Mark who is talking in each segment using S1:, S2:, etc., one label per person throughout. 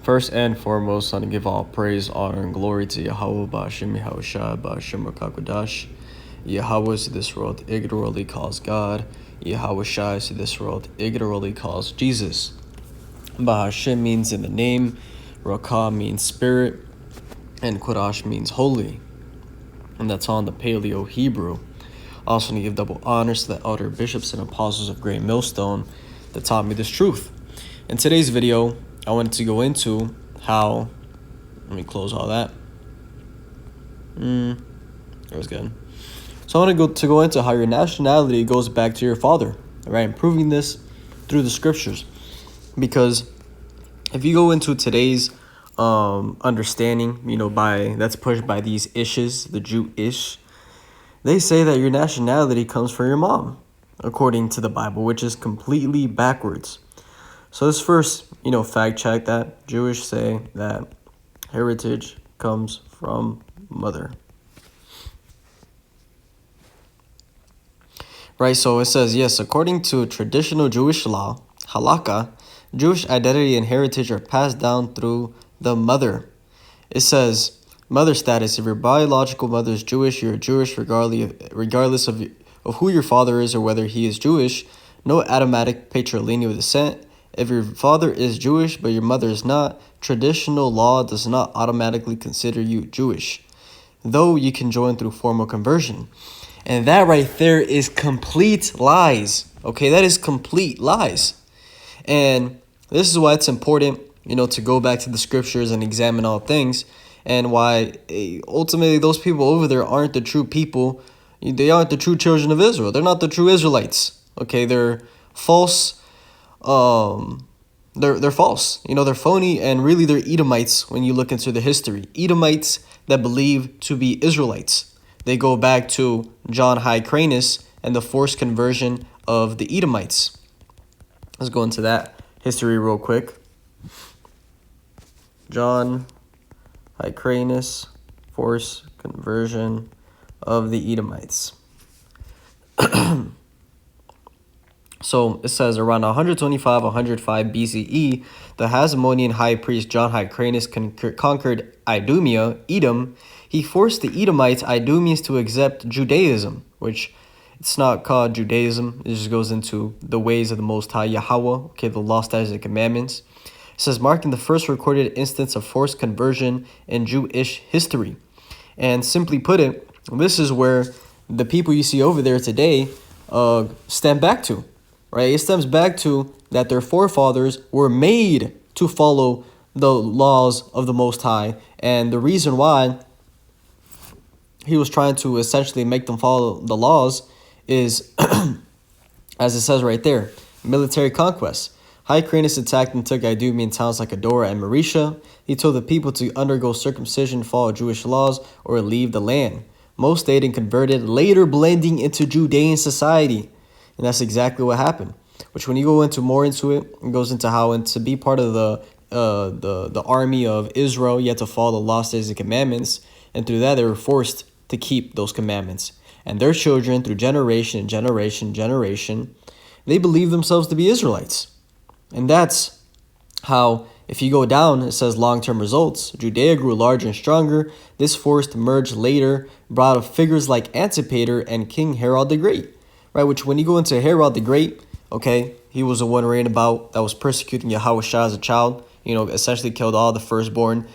S1: First and foremost, I want to give all praise, honor, and glory to Yahweh, Ba'ashem Yahushua, Ba'ashem Rakakwadash. Yahweh is to this world, ignorantly calls God. Yahweh Shai is to this world, ignorantly calls Jesus. Ba'ashem means in the name, Rakah means spirit, and Kodash means holy. And that's on the Paleo Hebrew. Also, to give double honors to the elder bishops and apostles of Great Millstone that taught me this truth. In today's video, I wanted to go into how, let me close all that. That was good. So I want to go into how your nationality goes back to your father, right? And proving this through the scriptures. Because if you go into today's understanding, that's pushed by these ishes, the Jew-ish, they say that your nationality comes from your mom, according to the Bible, which is completely backwards. So let's first, fact check that. Jewish say that heritage comes from mother. Right, so it says, yes, according to traditional Jewish law, halakha, Jewish identity and heritage are passed down through the mother. It says, mother status, if your biological mother is Jewish, you're Jewish regardless of who your father is or whether he is Jewish. No automatic patrilineal descent. If your father is Jewish but your mother is not, traditional law does not automatically consider you Jewish, though you can join through formal conversion. And that right there is complete lies. Okay, that is complete lies. And this is why it's important, to go back to the scriptures and examine all things, and why ultimately those people over there aren't the true people. They aren't the true children of Israel. They're not the true Israelites. Okay, they're false. They're false. They're phony, and really they're Edomites when you look into the history. Edomites that believe to be Israelites. They go back to John Hyrcanus and the forced conversion of the Edomites. Let's go into that history real quick. John Hyrcanus, forced conversion of the Edomites. So it says around 125 BCE, the Hasmonean high priest John Hyrcanus conquered Idumea, Edom. He forced the Edomites, Idumeans, to accept Judaism, which it's not called Judaism. It just goes into the ways of the Most High Yahweh, the law, statutes, and commandments. It says marking the first recorded instance of forced conversion in Jewish history. And simply put it, this is where the people you see over there today stem back to. Right, it stems back to that their forefathers were made to follow the laws of the Most High, and the reason why he was trying to essentially make them follow the laws is, as it says right there, military conquest. Hyrcanus attacked and took Idumean towns like Adora and Marisha. He told the people to undergo circumcision, follow Jewish laws, or leave the land. Most stayed and converted, later blending into Judean society. And that's exactly what happened. Which, when you go more into it, it goes into how, and to be part of the army of Israel, you had to follow the law, statutes, and commandments. And through that, they were forced to keep those commandments. And their children, through generation and generation, they believe themselves to be Israelites. And that's how, if you go down, it says long-term results. Judea grew larger and stronger. This forced merge later brought up figures like Antipater and King Herod the Great. Right, which when you go into Herod the Great, okay, he was the one reigning about that was persecuting Yahweh Shah as a child, essentially killed all the firstborn,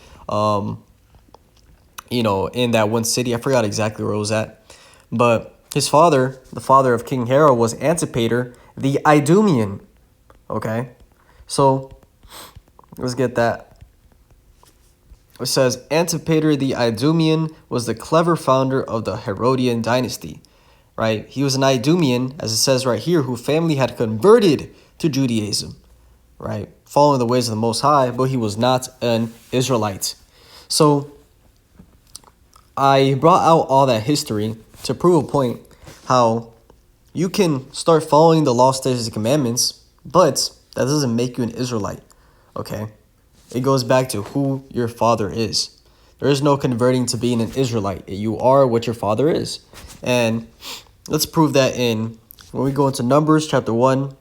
S1: in that one city. I forgot exactly where it was at. But his father, the father of King Herod, was Antipater, the Idumean. Okay, so let's get that. It says Antipater the Idumean was the clever founder of the Herodian dynasty. Right, he was an Idumean, as it says right here, whose family had converted to Judaism, right, following the ways of the Most High, but he was not an Israelite. So I brought out all that history to prove a point, how you can start following the law, statutes, and commandments, but that doesn't make you an Israelite. Okay, it goes back to who your father is. There is no converting to being an Israelite. You are what your father is. And let's prove that when we go into Numbers chapter 1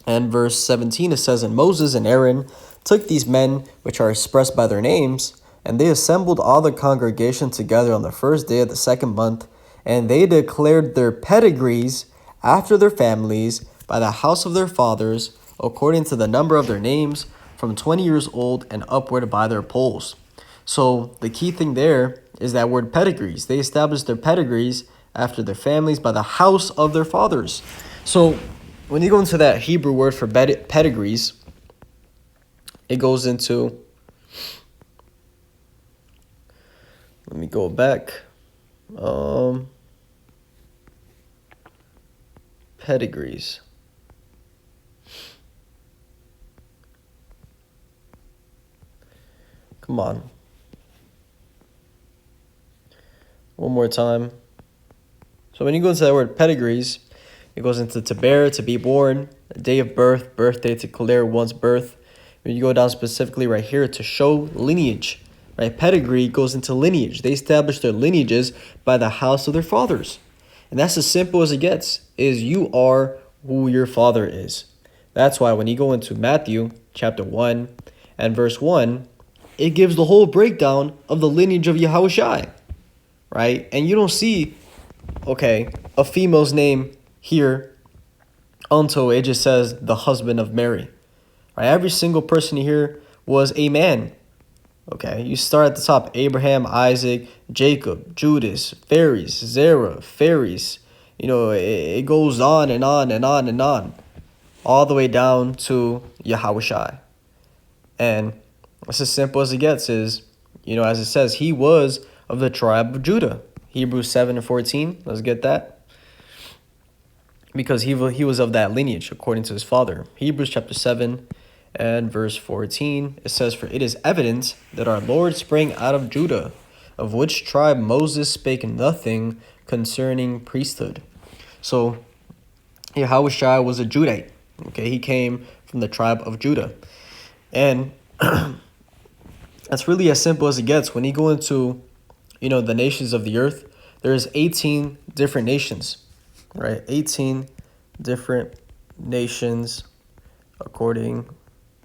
S1: and verse 17. It says, and Moses and Aaron took these men, which are expressed by their names, and they assembled all the congregation together on the first day of the second month, and they declared their pedigrees after their families by the house of their fathers, according to the number of their names, from 20 years old and upward by their polls. So the key thing there is that word pedigrees. They established their pedigrees after their families by the house of their fathers. So when you go into that Hebrew word for pedigrees, it goes into, let me go back, pedigrees. Come on. One more time. So when you go into that word pedigrees, it goes into to bear, to be born, a day of birth, birthday, to declare one's birth. When you go down specifically right here, to show lineage, right? Pedigree goes into lineage. They established their lineages by the house of their fathers. And that's as simple as it gets, is you are who your father is. That's why when you go into Matthew chapter 1 and verse 1, it gives the whole breakdown of the lineage of Yahushai, right? And you don't see, okay, a female's name here until it just says the husband of Mary, right? Every single person here was a man, okay? You start at the top, Abraham, Isaac, Jacob, Judas, Phares, Zerah, Phares. You know, it goes on and on and on and on, all the way down to Yahushai. And it's as simple as it gets is, you know, as it says, he was of the tribe of Judah. Hebrews 7 and 14, let's get that. Because he was of that lineage, according to his father. Hebrews chapter 7 and verse 14, it says, for it is evident that our Lord sprang out of Judah, of which tribe Moses spake nothing concerning priesthood. So, Yahushua was a Judite. Okay, he came from the tribe of Judah. And that's really as simple as it gets. When you go into, you know, the nations of the earth, there's 18 different nations, right? 18 different nations according,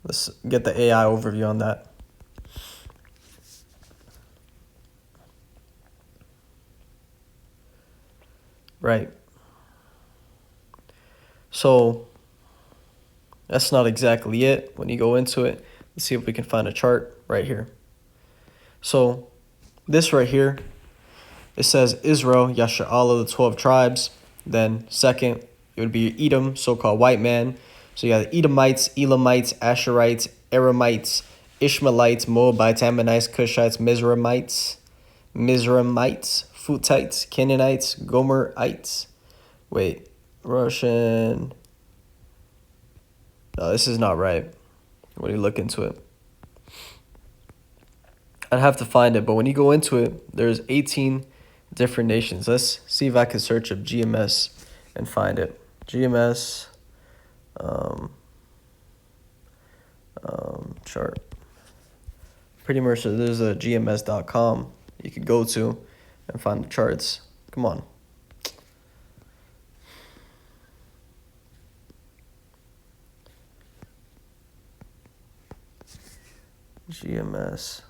S1: let's get the AI overview on that. Right. So that's not exactly it. When you go into it, let's see if we can find a chart right here. So this right here, it says Israel, Yasha'Allah, the 12 tribes. Then second, it would be Edom, so-called white man. So you got the Edomites, Elamites, Asherites, Aramites, Ishmaelites, Moabites, Ammonites, Cushites, Mizraimites, Phutites, Canaanites, Gomerites. Wait, Russian. No, this is not right. When you look into it, I'd have to find it. But when you go into it, there's 18 different nations. Let's see if I can search up GMS and find it. GMS chart. Pretty much there's a gms.com you could go to and find the charts. Come on. GMS.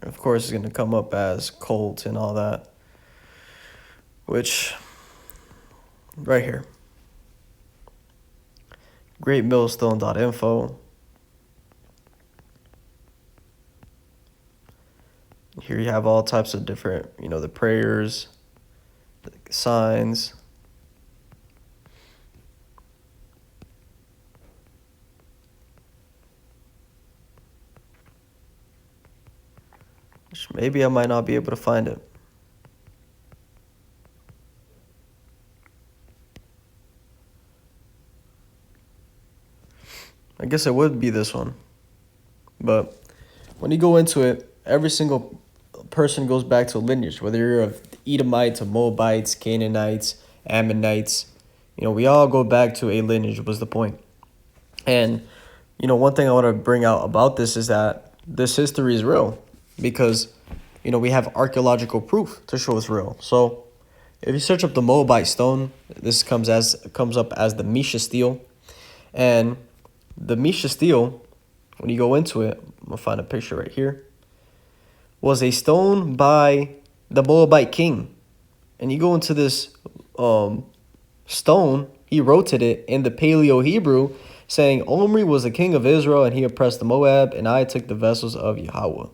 S1: Of course, it's going to come up as cult and all that, which, right here, greatmillstone.info. Here you have all types of different, you know, the prayers, the signs. Maybe I might not be able to find it. I guess it would be this one. But when you go into it, every single person goes back to a lineage, whether you're of Edomites, or Moabites, Canaanites, Ammonites. You know, we all go back to a lineage was the point. And, you know, one thing I want to bring out about this is that this history is real because, you know, we have archaeological proof to show it's real. So If you search up the Moabite stone, this comes up as the Mesha stele. And the Mesha stele, when you go into it, I'm going to find a picture right here, was a stone by the Moabite king. And you go into this stone, he rotated it in the Paleo Hebrew, saying, Omri was the king of Israel, and he oppressed the Moab, and I took the vessels of Yahweh.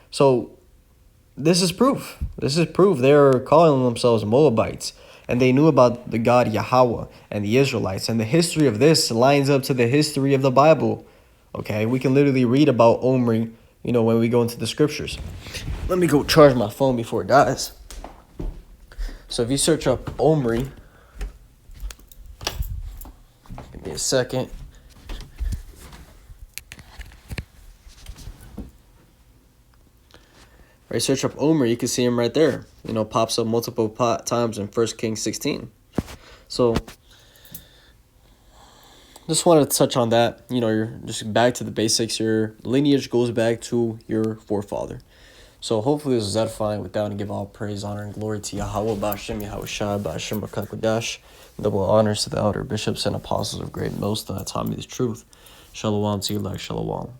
S1: So this is proof. This is proof they're calling themselves Moabites. And they knew about the God Yahweh and the Israelites. And the history of this lines up to the history of the Bible. Okay, we can literally read about Omri, when we go into the scriptures. Let me go charge my phone before it dies. So if you search up Omri, give me a second. Right, search up Omri, you can see him right there. Pops up multiple times in 1 Kings 16. So, just wanted to touch on that. You're just back to the basics. Your lineage goes back to your forefather. So, hopefully this is edifying. With that, and give all praise, honor, and glory to Yahweh, Ba'ashem, Yahweh Shai, Ba'ashem, B'Kakodash. Double honors to the elder bishops and apostles of great most that taught me the truth. Shalom to you, like Shalom.